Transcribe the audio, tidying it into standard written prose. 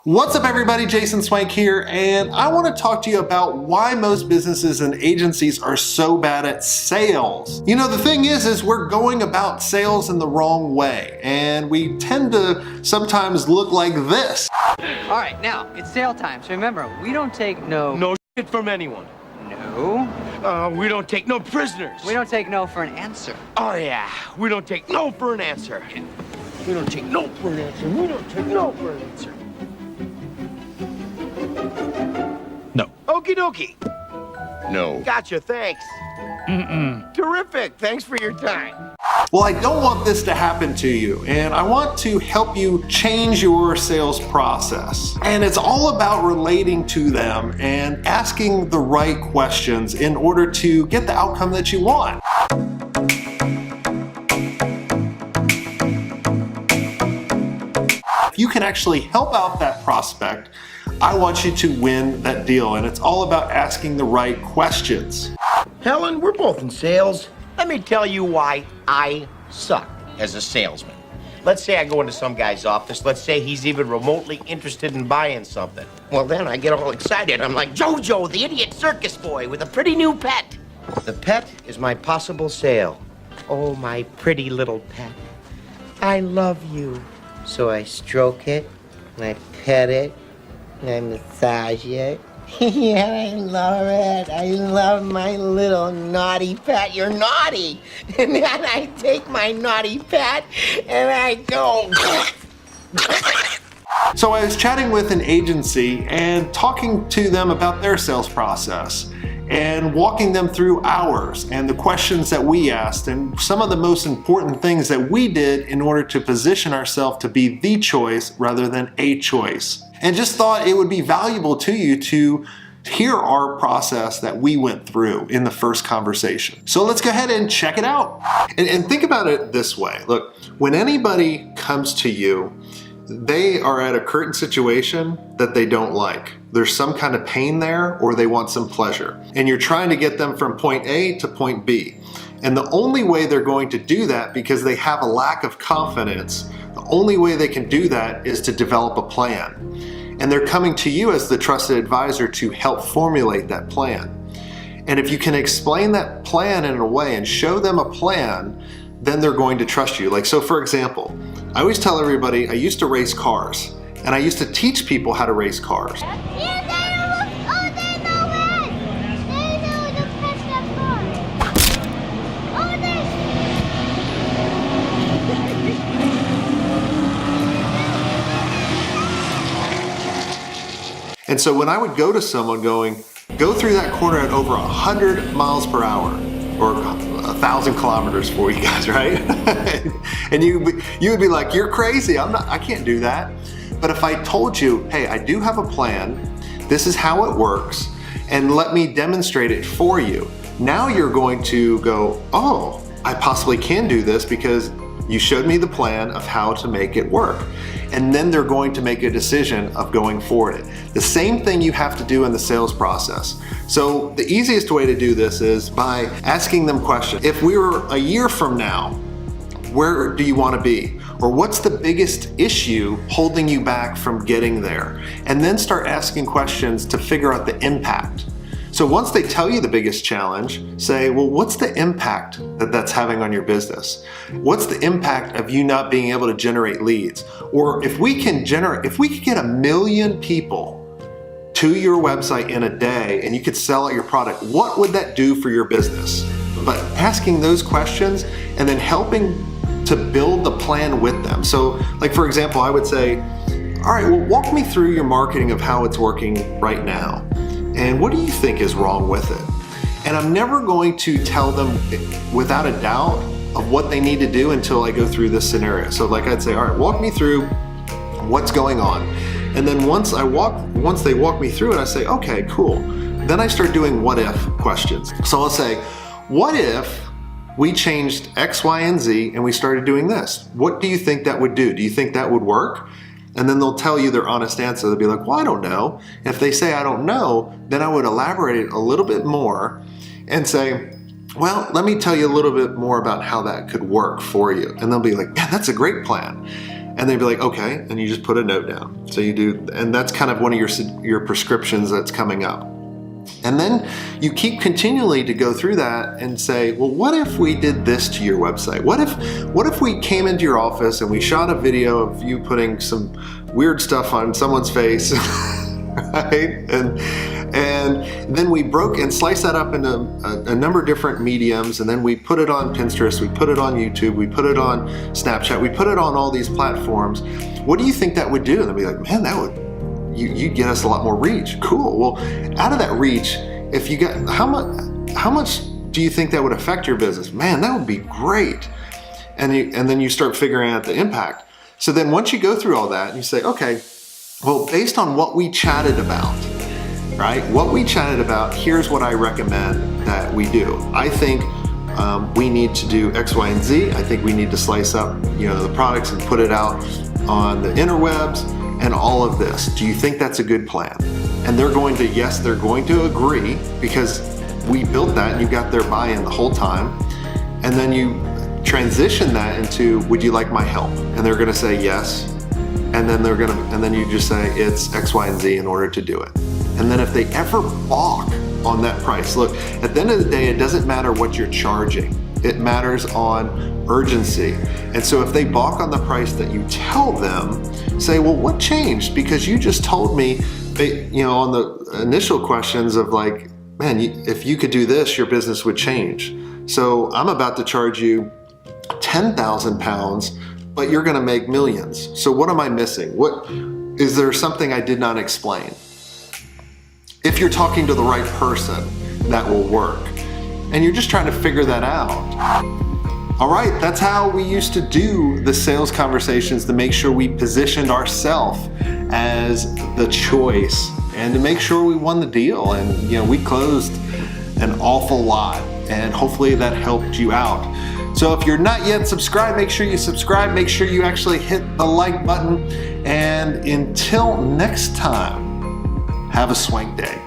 What's up everybody, Jason Swenk here, and I want to talk to you about why most businesses and agencies are so bad at sales. You know, the thing is we're going about sales in the wrong way, and we tend to sometimes look like this. All right, now, it's sale time, so remember, we don't take no shit from anyone. No. We don't take no prisoners. We don't take no for an answer. Oh yeah, we don't take no for an answer. We don't take no for an answer. We don't take no for an answer. No. Okie dokie. No. Gotcha, thanks. Terrific, thanks for your time. Well, I don't want this to happen to you, and I want to help you change your sales process. And it's all about relating to them and asking the right questions in order to get the outcome that you want. If you can actually help out that prospect, I want you to win that deal, and it's all about asking the right questions. Helen, we're both in sales. Let me tell you why I suck as a salesman. Let's say I go into some guy's office. Let's say he's even remotely interested in buying something. Well, then I get all excited. I'm like, Jojo, the idiot circus boy with a pretty new pet. The pet is my possible sale. Oh, my pretty little pet. I love you. So I stroke it, and I pet it, and I massage it. Yeah, I love it. I love my little naughty pet. You're naughty. And then I take my naughty pet and I go. So I was chatting with an agency and talking to them about their sales process and walking them through ours and the questions that we asked and some of the most important things that we did in order to position ourselves to be the choice rather than a choice. And just thought it would be valuable to you to hear our process that we went through in the first conversation. So let's go ahead and check it out. And think about it this way. Look, when anybody comes to you, they are at a current situation that they don't like. There's some kind of pain there, or they want some pleasure. And you're trying to get them from point A to point B. And the only way they're going to do that, because they have a lack of confidence, the only way they can do that is to develop a plan. And they're coming to you as the trusted advisor to help formulate that plan. And if you can explain that plan in a way and show them a plan, then they're going to trust you. Like, so for example, I always tell everybody I used to race cars, and I used to teach people how to race cars. And so when I would go to someone going, go through that corner at over 100 miles per hour, or 1,000 kilometers for you guys, right? And you would be like, you're crazy, I can't do that. But if I told you, hey, I do have a plan, this is how it works, and let me demonstrate it for you. Now you're going to go, oh, I possibly can do this because you showed me the plan of how to make it work. And then they're going to make a decision of going for it. The same thing you have to do in the sales process. So the easiest way to do this is by asking them questions. If we were a year from now, where do you want to be? Or what's the biggest issue holding you back from getting there? And then start asking questions to figure out the impact. So once they tell you the biggest challenge, say, well, what's the impact that that's having on your business? What's the impact of you not being able to generate leads? Or if we could get 1 million people to your website in a day and you could sell out your product, what would that do for your business? But asking those questions and then helping to build the plan with them. So like, for example, I would say, all right, well, walk me through your marketing of how it's working right now. And what do you think is wrong with it? And I'm never going to tell them without a doubt of what they need to do until I go through this scenario. So like I'd say, all right, walk me through what's going on. And then once they walk me through it, I say, okay, cool. Then I start doing what if questions. So I'll say, what if we changed X, Y, and Z and we started doing this? What do you think that would do? Do you think that would work? And then they'll tell you their honest answer. They'll be like, well, I don't know. If they say I don't know, then I would elaborate it a little bit more and say, well, let me tell you a little bit more about how that could work for you. And they'll be like, yeah, that's a great plan. And they'd be like, okay, and you just put a note down. So you do, and that's kind of one of your prescriptions that's coming up. And then you keep continually to go through that and say, well, what if we did this to your website? What if we came into your office and we shot a video of you putting some weird stuff on someone's face, right? And then we broke and sliced that up into a number of different mediums, and then we put it on Pinterest, we put it on YouTube, we put it on Snapchat, we put it on all these platforms. What do you think that would do? And they'd be like, man, that would, you'd get us a lot more reach. Cool. Well, out of that reach, if you got, how much do you think that would affect your business? Man, that would be great. And then you start figuring out the impact. So then once you go through all that and you say, okay, well, based on what we chatted about, right? What we chatted about, here's what I recommend that we do. I think we need to do X, Y, and Z. I think we need to slice up, the products and put it out on the interwebs and all of this. Do you think that's a good plan? And they're going to, yes, they're going to agree because we built that and you got their buy-in the whole time. And then you transition that into, would you like my help? And they're gonna say yes. And then you just say it's X, Y, and Z in order to do it. And then if they ever balk on that price, look, at the end of the day, it doesn't matter what you're charging. It matters on urgency. And so if they balk on the price that you tell them, say, well, what changed? Because you just told me, on the initial questions of like, man, if you could do this, your business would change. So I'm about to charge you 10,000 pounds, but you're gonna make millions. So what am I missing? Is there something I did not explain? If you're talking to the right person, that will work. And you're just trying to figure that out. All right, that's how we used to do the sales conversations, to make sure we positioned ourselves as the choice and to make sure we won the deal. And we closed an awful lot, and hopefully that helped you out. So if you're not yet subscribed, make sure you subscribe, make sure you actually hit the like button. And until next time, have a swank day.